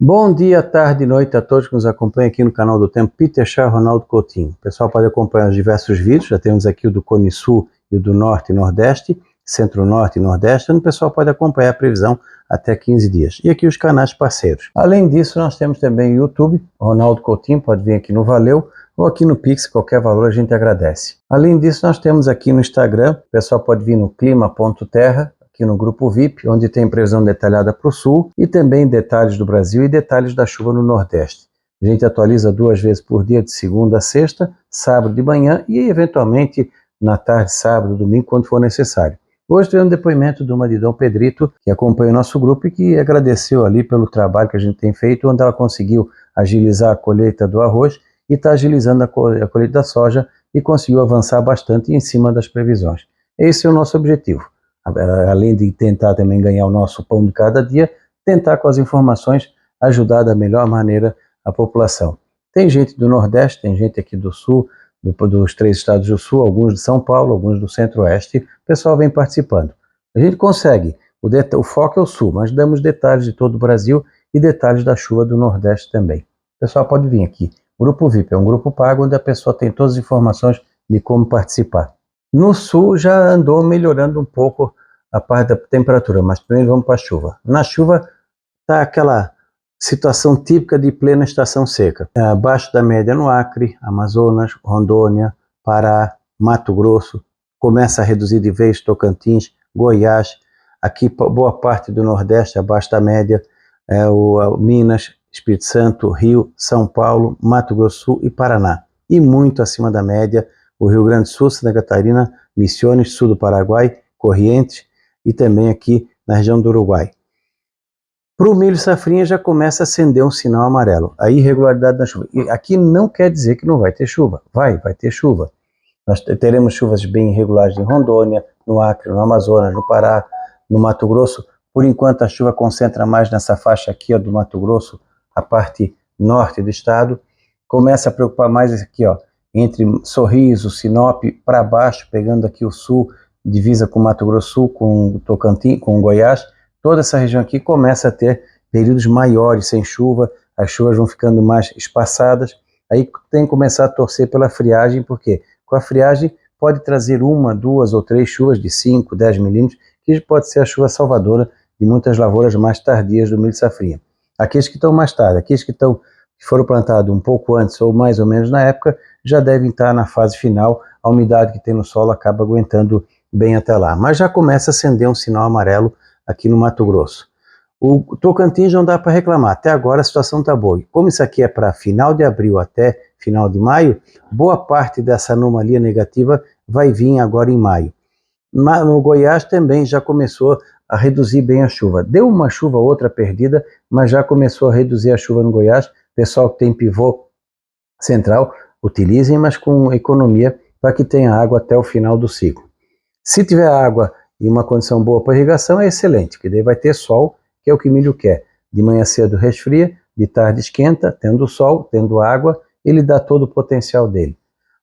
Bom dia, tarde e noite a todos que nos acompanham aqui no canal do Tempo. Peter Chá, Ronaldo Coutinho. O pessoal pode acompanhar os diversos vídeos, já temos aqui o do Cone Sul e o do Norte e Nordeste, Centro-Norte e Nordeste, onde o pessoal pode acompanhar a previsão até 15 dias. E aqui os canais parceiros. Além disso, nós temos também o YouTube, Ronaldo Coutinho, pode vir aqui no Valeu, ou aqui no Pix, qualquer valor a gente agradece. Além disso, nós temos aqui no Instagram, o pessoal pode vir no clima.terra, aqui no grupo VIP, onde tem previsão detalhada para o sul e também detalhes do Brasil e detalhes da chuva no Nordeste. A gente atualiza 2 vezes por dia, de segunda a sexta, sábado de manhã e eventualmente na tarde, sábado, domingo, quando for necessário. Hoje tem um depoimento de uma de Dom Pedrito, que acompanha o nosso grupo e que agradeceu ali pelo trabalho que a gente tem feito, onde ela conseguiu agilizar a colheita do arroz e está agilizando a colheita da soja e conseguiu avançar bastante em cima das previsões. Esse é o nosso objetivo. Além de tentar também ganhar o nosso pão de cada dia, tentar com as informações ajudar da melhor maneira a população. Tem gente do Nordeste, tem gente aqui do Sul, dos 3 estados do Sul, alguns de São Paulo, alguns do Centro-Oeste, o pessoal vem participando. A gente consegue, o foco é o Sul, mas damos detalhes de todo o Brasil e detalhes da chuva do Nordeste também. O pessoal pode vir aqui. O Grupo VIP é um grupo pago onde a pessoa tem todas as informações de como participar. No sul já andou melhorando um pouco a parte da temperatura, mas primeiro vamos para a chuva. Na chuva está aquela situação típica de plena estação seca. Abaixo da média no Acre, Amazonas, Rondônia, Pará, Mato Grosso, começa a reduzir de vez Tocantins, Goiás, aqui boa parte do Nordeste abaixo da média, Minas, Espírito Santo, Rio, São Paulo, Mato Grosso do Sul e Paraná. E muito acima da média, o Rio Grande do Sul, Santa Catarina, Misiones, sul do Paraguai, Corrientes e também aqui na região do Uruguai. Para o milho safrinha já começa a acender um sinal amarelo, a irregularidade da chuva. E aqui não quer dizer que não vai ter chuva, vai ter chuva. Nós teremos chuvas bem irregulares em Rondônia, no Acre, no Amazonas, no Pará, no Mato Grosso. Por enquanto a chuva concentra mais nessa faixa aqui, ó, do Mato Grosso, a parte norte do estado. Começa a preocupar mais aqui, ó, entre Sorriso, Sinop, para baixo, pegando aqui o sul, divisa com Mato Grosso do Sul, com Tocantins, com Goiás. Toda essa região aqui começa a ter períodos maiores sem chuva, as chuvas vão ficando mais espaçadas. Aí tem que começar a torcer pela friagem, porque com a friagem pode trazer 1, 2 ou 3 chuvas de 5, 10 milímetros, que pode ser a chuva salvadora de muitas lavouras mais tardias do milho safrinha. Aqueles que estão mais tarde, aqueles que foram plantados um pouco antes ou mais ou menos na época, já devem estar na fase final. A umidade que tem no solo acaba aguentando bem até lá. Mas já começa a acender um sinal amarelo aqui no Mato Grosso. O Tocantins não dá para reclamar, até agora a situação está boa. E como isso aqui é para final de abril até final de maio, boa parte dessa anomalia negativa vai vir agora em maio. No Goiás também já começou a reduzir bem a chuva. Deu uma chuva ou outra perdida, mas já começou a reduzir a chuva no Goiás. Pessoal que tem pivô central, utilizem, mas com economia para que tenha água até o final do ciclo. Se tiver água e uma condição boa para irrigação, é excelente, porque daí vai ter sol, que é o que o milho quer. De manhã cedo resfria, de tarde esquenta, tendo sol, tendo água, ele dá todo o potencial dele.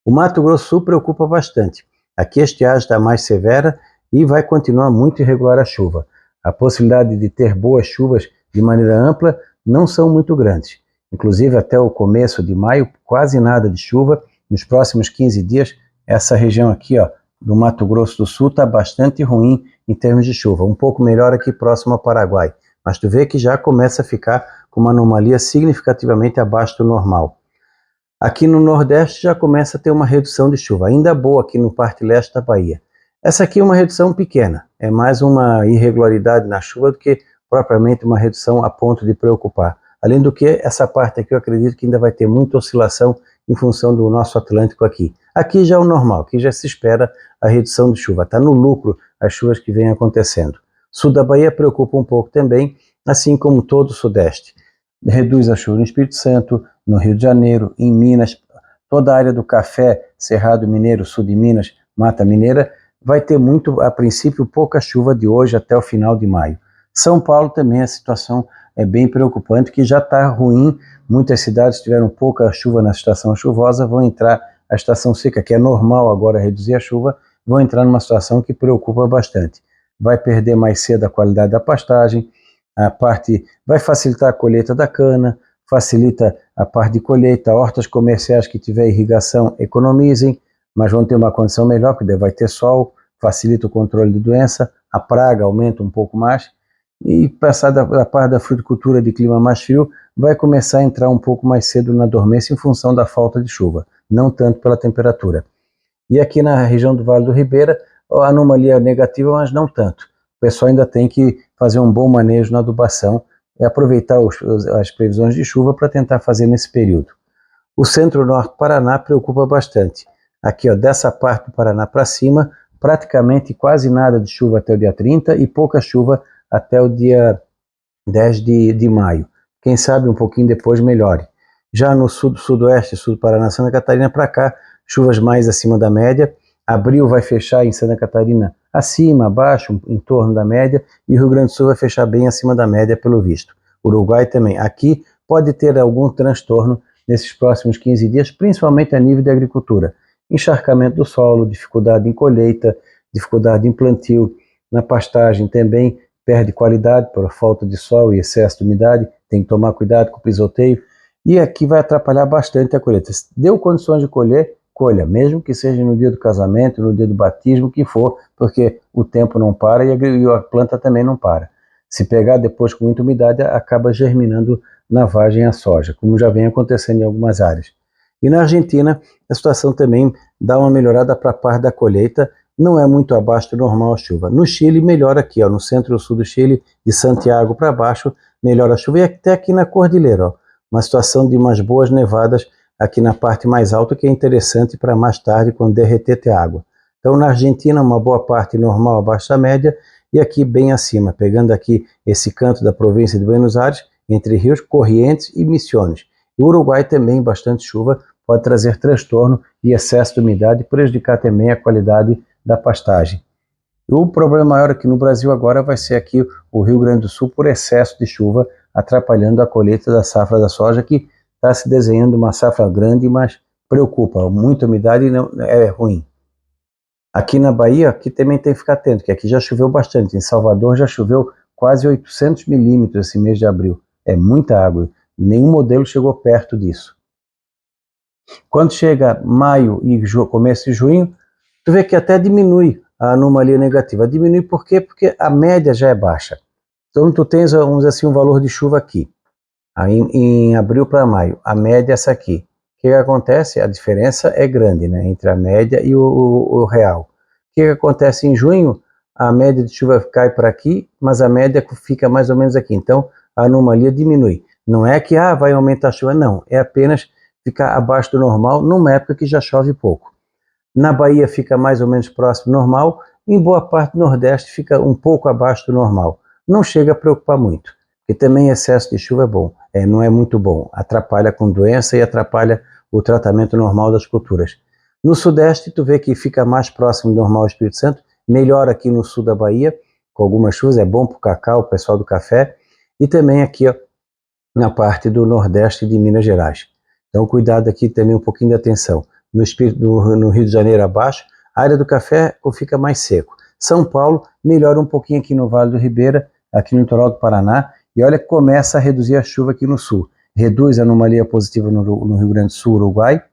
O Mato Grosso do Sul preocupa bastante. Aqui a estiagem está mais severa e vai continuar muito irregular a chuva. A possibilidade de ter boas chuvas de maneira ampla não são muito grandes. Inclusive até o começo de maio, quase nada de chuva. Nos próximos 15 dias, essa região aqui, ó, do Mato Grosso do Sul está bastante ruim em termos de chuva. Um pouco melhor aqui próximo ao Paraguai. Mas tu vê que já começa a ficar com uma anomalia significativamente abaixo do normal. Aqui no Nordeste já começa a ter uma redução de chuva, ainda boa aqui no parte leste da Bahia. Essa aqui é uma redução pequena, é mais uma irregularidade na chuva do que propriamente uma redução a ponto de preocupar. Além do que, essa parte aqui eu acredito que ainda vai ter muita oscilação em função do nosso Atlântico aqui. Aqui já é o normal, aqui já se espera a redução de chuva, está no lucro as chuvas que vêm acontecendo. Sul da Bahia preocupa um pouco também, assim como todo o Sudeste. Reduz a chuva no Espírito Santo, no Rio de Janeiro, em Minas, toda a área do Café, Cerrado Mineiro, sul de Minas, Mata Mineira, vai ter muito, a princípio, pouca chuva de hoje até o final de maio. São Paulo também a situação é bem preocupante, que já está ruim, muitas cidades tiveram pouca chuva na estação chuvosa, vão entrar a estação seca, que é normal agora reduzir a chuva, vão entrar numa situação que preocupa bastante. Vai perder mais cedo a qualidade da pastagem, a parte, vai facilitar a colheita da cana, facilita a parte de colheita, hortas comerciais que tiver irrigação economizem, mas vão ter uma condição melhor, porque vai ter sol, facilita o controle de doença, a praga aumenta um pouco mais, e passar da parte da fruticultura de clima mais frio, vai começar a entrar um pouco mais cedo na dormência em função da falta de chuva, não tanto pela temperatura. E aqui na região do Vale do Ribeira, a anomalia é negativa, mas não tanto. O pessoal ainda tem que fazer um bom manejo na adubação e aproveitar as previsões de chuva para tentar fazer nesse período. O centro-norte do Paraná preocupa bastante. Aqui, ó, dessa parte do Paraná para cima, praticamente quase nada de chuva até o dia 30 e pouca chuva até o dia 10 de maio. Quem sabe um pouquinho depois melhore. Já no sudoeste, sul do Paraná, Santa Catarina para cá, chuvas mais acima da média. Abril vai fechar em Santa Catarina acima, abaixo, em torno da média, e o Rio Grande do Sul vai fechar bem acima da média pelo visto. Uruguai também. Aqui pode ter algum transtorno nesses próximos 15 dias, principalmente a nível de agricultura. Encharcamento do solo, dificuldade em colheita, dificuldade em plantio, na pastagem também perde qualidade por falta de sol e excesso de umidade, tem que tomar cuidado com o pisoteio, e aqui vai atrapalhar bastante a colheita. Deu condições de colher, colha, mesmo que seja no dia do casamento, no dia do batismo, o que for, porque o tempo não para e a planta também não para. Se pegar depois com muita umidade, acaba germinando na vagem a soja, como já vem acontecendo em algumas áreas. E na Argentina, a situação também dá uma melhorada para a parte da colheita, não é muito abaixo do normal a chuva. No Chile, melhora aqui, ó, no centro-sul do Chile, de Santiago para baixo, melhora a chuva, e até aqui na Cordilheira, ó, uma situação de umas boas nevadas aqui na parte mais alta, que é interessante para mais tarde, quando derreter, ter água. Então, na Argentina, uma boa parte normal abaixo da média, e aqui bem acima, pegando aqui esse canto da província de Buenos Aires, entre rios Corrientes e Misiones. O Uruguai também, bastante chuva, pode trazer transtorno e excesso de umidade, prejudicar também a qualidade da pastagem. O problema maior aqui no Brasil agora vai ser aqui o Rio Grande do Sul por excesso de chuva, atrapalhando a colheita da safra da soja, que está se desenhando uma safra grande, mas preocupa, muita umidade não, é ruim. Aqui na Bahia, aqui também tem que ficar atento, que aqui já choveu bastante, em Salvador já choveu quase 800 milímetros esse mês de abril, é muita água, nenhum modelo chegou perto disso. Quando chega maio e começo de junho, tu vê que até diminui a anomalia negativa. Diminui por quê? Porque a média já é baixa. Então tu tens, vamos dizer assim, um valor de chuva aqui, em abril para maio, a média é essa aqui. O que acontece? A diferença é grande, né, entre a média e o real. O que acontece em junho? A média de chuva cai para aqui, mas a média fica mais ou menos aqui. Então a anomalia diminui. Não é que vai aumentar a chuva, não. É apenas ficar abaixo do normal, numa época que já chove pouco. Na Bahia fica mais ou menos próximo do normal, em boa parte do Nordeste fica um pouco abaixo do normal. Não chega a preocupar muito, porque também excesso de chuva é bom, não é muito bom, atrapalha com doença e atrapalha o tratamento normal das culturas. No Sudeste, tu vê que fica mais próximo do normal o Espírito Santo, melhor aqui no sul da Bahia, com algumas chuvas, é bom para o cacau, o pessoal do café, e também aqui, ó, na parte do Nordeste de Minas Gerais. Então, cuidado aqui também, um pouquinho de atenção. No Rio de Janeiro abaixo, a área do café fica mais seco. São Paulo melhora um pouquinho aqui no Vale do Ribeira, aqui no litoral do Paraná, e olha que começa a reduzir a chuva aqui no sul. Reduz a anomalia positiva no Rio Grande do Sul, Uruguai,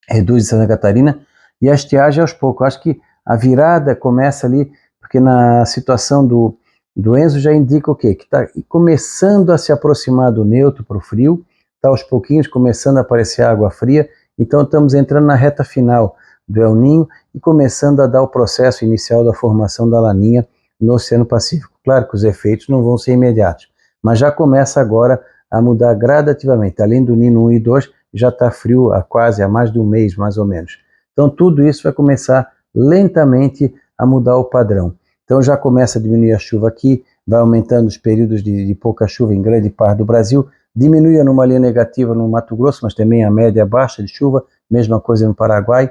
reduz em Santa Catarina, e a estiagem aos poucos. Eu acho que a virada começa ali, porque na situação do Enzo já indica o quê? Que está começando a se aproximar do neutro para o frio, está aos pouquinhos começando a aparecer água fria, então estamos entrando na reta final do El Niño e começando a dar o processo inicial da formação da Laninha no Oceano Pacífico. Claro que os efeitos não vão ser imediatos, mas já começa agora a mudar gradativamente. Além do Nino 1 e 2, já está frio há mais de um mês, mais ou menos. Então tudo isso vai começar lentamente a mudar o padrão. Então já começa a diminuir a chuva aqui, vai aumentando os períodos de pouca chuva em grande parte do Brasil, diminui a anomalia negativa no Mato Grosso, mas também a média baixa de chuva, mesma coisa no Paraguai,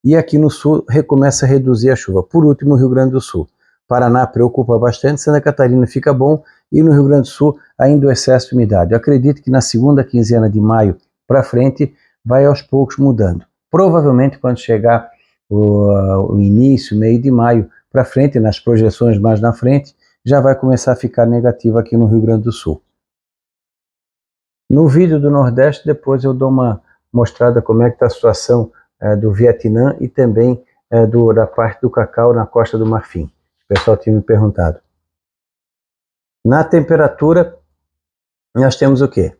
e aqui no sul recomeça a reduzir a chuva. Por último, o Rio Grande do Sul. Paraná preocupa bastante, Santa Catarina fica bom, e no Rio Grande do Sul ainda o excesso de umidade. Eu acredito que na segunda quinzena de maio para frente vai aos poucos mudando. Provavelmente quando chegar o início, meio de maio para frente, nas projeções mais na frente, já vai começar a ficar negativa aqui no Rio Grande do Sul. No vídeo do Nordeste, depois eu dou uma mostrada como é que está a situação do Vietnã e também da parte do cacau na Costa do Marfim. O pessoal tinha me perguntado. Na temperatura, nós temos o quê?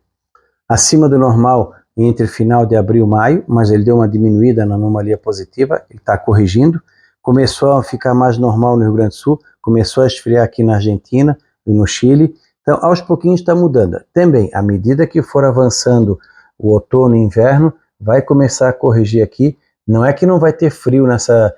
Acima do normal entre final de abril e maio, mas ele deu uma diminuída na anomalia positiva, ele está corrigindo. Começou a ficar mais normal no Rio Grande do Sul, começou a esfriar aqui na Argentina e no Chile. Então, aos pouquinhos está mudando. Também, à medida que for avançando o outono e inverno, vai começar a corrigir aqui. Não é que não vai ter frio nessa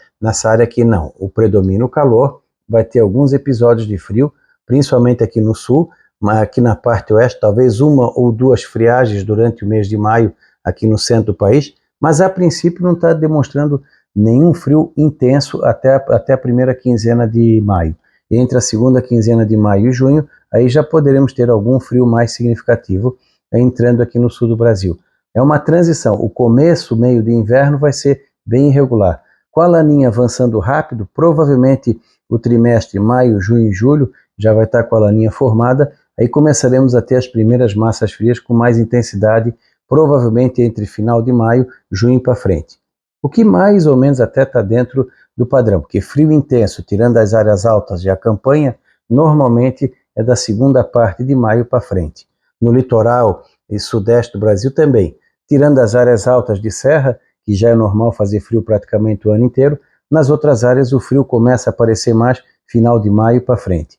área aqui, não. O predomínio o calor, vai ter alguns episódios de frio, principalmente aqui no sul, mas aqui na parte oeste, talvez uma ou duas friagens durante o mês de maio aqui no centro do país, mas a princípio não está demonstrando nenhum frio intenso até a primeira quinzena de maio. Entre a segunda quinzena de maio e junho, aí já poderemos ter algum frio mais significativo entrando aqui no sul do Brasil. É uma transição, o começo, meio de inverno vai ser bem irregular. Com a laninha avançando rápido, provavelmente o trimestre maio, junho e julho já vai estar com a laninha formada, aí começaremos a ter as primeiras massas frias com mais intensidade, provavelmente entre final de maio, junho para frente. O que mais ou menos até está dentro do padrão, porque frio intenso, tirando as áreas altas e a campanha, normalmente é da segunda parte de maio para frente. No litoral e sudeste do Brasil também, tirando as áreas altas de serra, que já é normal fazer frio praticamente o ano inteiro, nas outras áreas o frio começa a aparecer mais final de maio para frente.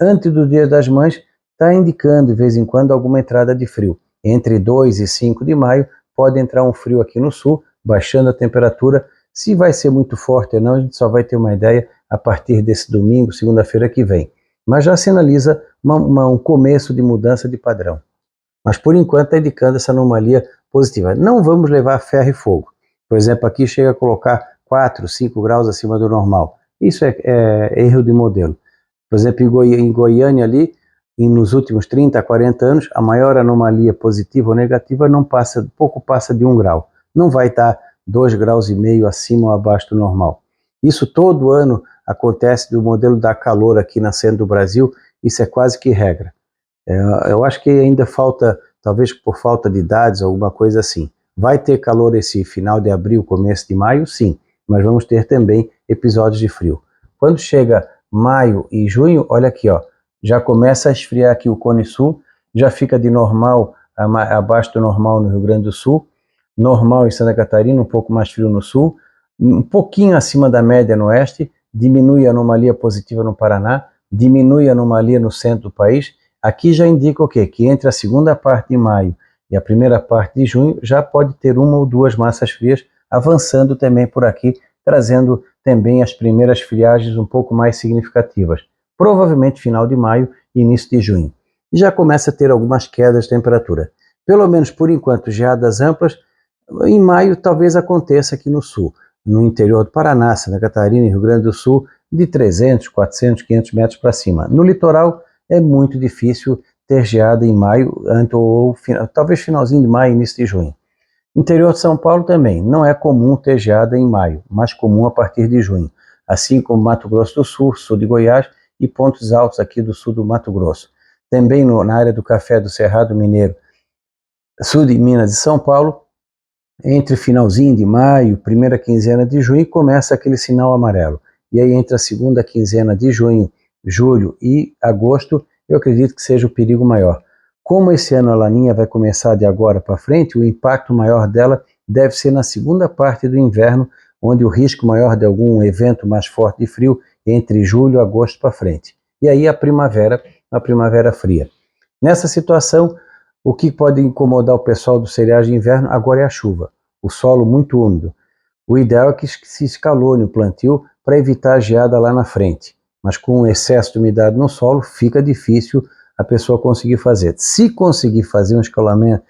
Antes do Dia das Mães, está indicando de vez em quando alguma entrada de frio. Entre 2 e 5 de maio pode entrar um frio aqui no sul, baixando a temperatura. Se vai ser muito forte ou não, a gente só vai ter uma ideia a partir desse domingo, segunda-feira que vem. Mas já sinaliza um começo de mudança de padrão. Mas por enquanto está indicando essa anomalia positiva. Não vamos levar ferro e fogo. Por exemplo, aqui chega a colocar 4, 5 graus acima do normal. Isso é erro de modelo. Por exemplo, em Goiânia ali, nos últimos 30, 40 anos, a maior anomalia positiva ou negativa pouco passa de 1 grau. Não vai estar 2,5 graus acima ou abaixo do normal. Isso todo ano acontece do modelo da calor aqui na centro do Brasil, isso é quase que regra. Eu acho que ainda falta, talvez por falta de dados, alguma coisa assim. Vai ter calor esse final de abril, começo de maio? Sim, mas vamos ter também episódios de frio. Quando chega maio e junho, olha aqui, ó, já começa a esfriar aqui o Cone Sul, já fica de normal, abaixo do normal no Rio Grande do Sul, normal em Santa Catarina, um pouco mais frio no sul, um pouquinho acima da média no oeste, diminui a anomalia positiva no Paraná, diminui a anomalia no centro do país. Aqui já indica o quê? Que entre a segunda parte de maio e a primeira parte de junho já pode ter uma ou duas massas frias avançando também por aqui, trazendo também as primeiras friagens um pouco mais significativas, provavelmente final de maio e início de junho. E já começa a ter algumas quedas de temperatura. Pelo menos por enquanto, geadas amplas, em maio talvez aconteça aqui no sul, no interior do Paraná, Santa Catarina e Rio Grande do Sul, de 300, 400, 500 metros para cima. No litoral é muito difícil ter geada em maio, ou talvez finalzinho de maio, início de junho. Interior de São Paulo também, não é comum ter geada em maio, mas comum a partir de junho, assim como Mato Grosso do Sul, sul de Goiás e pontos altos aqui do sul do Mato Grosso. Também na área do Café do Cerrado Mineiro, sul de Minas e São Paulo, entre finalzinho de maio, primeira quinzena de junho, começa aquele sinal amarelo. E aí entre a segunda quinzena de junho, julho e agosto, eu acredito que seja o perigo maior. Como esse ano a laninha vai começar de agora para frente, o impacto maior dela deve ser na segunda parte do inverno, onde o risco maior de algum evento mais forte de frio entre julho e agosto para frente. E aí a primavera fria. Nessa situação, o que pode incomodar o pessoal do cereais de inverno agora é a chuva, o solo muito úmido. O ideal é que se escalone o plantio para evitar a geada lá na frente, mas com excesso de umidade no solo fica difícil a pessoa conseguir fazer. Se conseguir fazer um escalonamento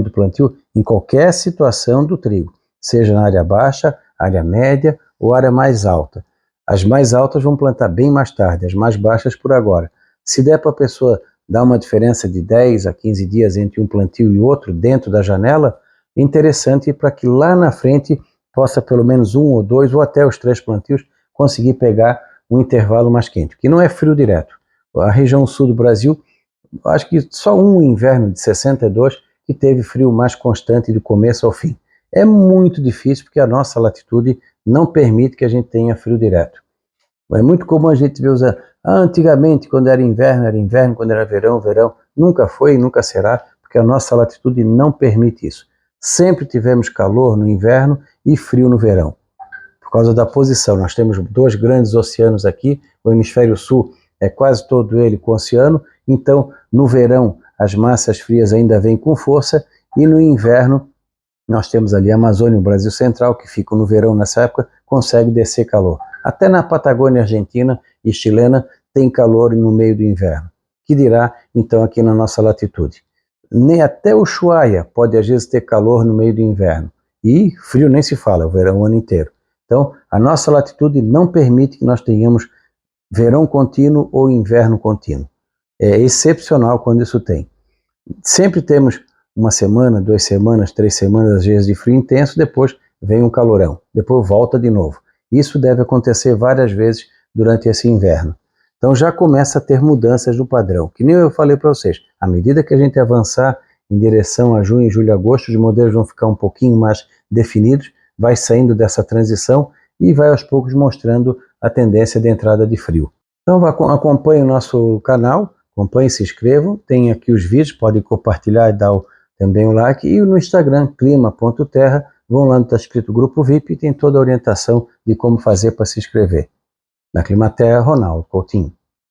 do plantio em qualquer situação do trigo, seja na área baixa, área média ou área mais alta. As mais altas vão plantar bem mais tarde, as mais baixas por agora. Se der para a pessoa dar uma diferença de 10 a 15 dias entre um plantio e outro dentro da janela, é interessante para que lá na frente possa pelo menos 1 ou 2 ou até os 3 plantios conseguir pegar um intervalo mais quente, que não é frio direto. A região sul do Brasil, acho que só um inverno de 62 que teve frio mais constante do começo ao fim. É muito difícil porque a nossa latitude não permite que a gente tenha frio direto. É muito comum a gente ver antigamente, quando era inverno, quando era verão, verão. Nunca foi e nunca será, porque a nossa latitude não permite isso. Sempre tivemos calor no inverno e frio no verão. Por causa da posição, nós temos dois grandes oceanos aqui, o hemisfério sul é quase todo ele com oceano, então no verão as massas frias ainda vêm com força e no inverno nós temos ali a Amazônia, o Brasil Central, que fica no verão nessa época, consegue descer calor. Até na Patagônia Argentina e chilena tem calor no meio do inverno. Que dirá, então, aqui na nossa latitude? Nem até o Ushuaia pode, às vezes, ter calor no meio do inverno. E frio nem se fala, o verão o ano inteiro. Então, a nossa latitude não permite que nós tenhamos verão contínuo ou inverno contínuo. É excepcional quando isso tem. Sempre temos uma semana, 2 semanas, 3 semanas, às vezes de frio intenso, depois vem um calorão, depois volta de novo. Isso deve acontecer várias vezes durante esse inverno. Então já começa a ter mudanças do padrão, que nem eu falei para vocês, à medida que a gente avançar em direção a junho, julho, agosto, os modelos vão ficar um pouquinho mais definidos, vai saindo dessa transição e vai aos poucos mostrando a tendência de entrada de frio. Então acompanhe o nosso canal, acompanhe, se inscrevam, tem aqui os vídeos, podem compartilhar e dar também o like, e no Instagram, clima.terra, vão lá onde está escrito Grupo VIP e tem toda a orientação de como fazer para se inscrever. Na Climaterra, Ronaldo Coutinho.